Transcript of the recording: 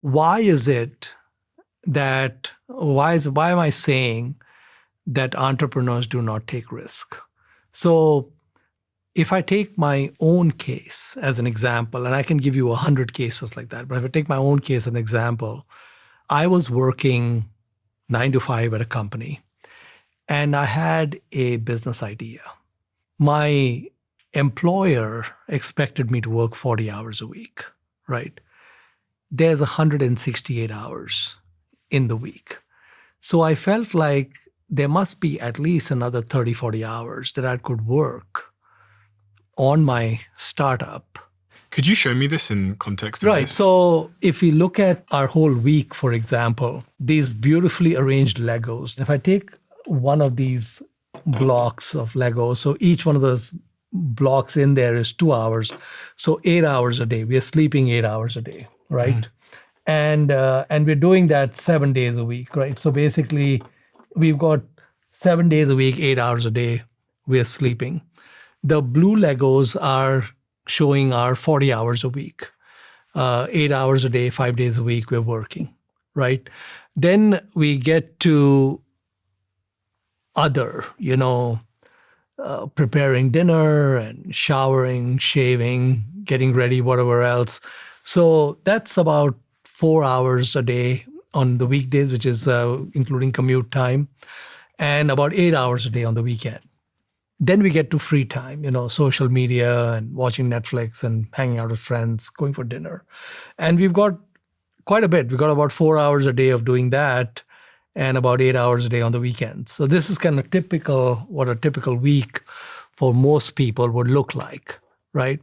why is it that, why am I saying that entrepreneurs do not take risk? So if I take my own case as an example, and I can give you 100 cases like that, but if I take my own case as an example, I was working 9 to 5 at a company and I had a business idea. My employer expected me to work 40 hours a week, right? There's 168 hours in the week. So I felt like there must be at least another 30, 40 hours that I could work on my startup. Could you show me this in context of Right. this? So if we look at our whole week, for example, these beautifully arranged Legos, if I take one of these blocks of Legos, so each one of those blocks in there is 2 hours. So 8 hours a day. We are sleeping 8 hours a day, right? And we're doing that 7 days a week, right? So basically, we've got 7 days a week, 8 hours a day, we're sleeping. The blue Legos are showing our 40 hours a week, 8 hours a day, 5 days a week, we're working, right? Then we get to other, preparing dinner and showering, shaving, getting ready, whatever else. So that's about 4 hours a day on the weekdays, which is including commute time, and about 8 hours a day on the weekend. Then we get to free time, social media and watching Netflix and hanging out with friends, going for dinner. And we've got quite a bit. We've got about 4 hours a day of doing that and about 8 hours a day on the weekends. So this is kind of typical, what a typical week for most people would look like, right?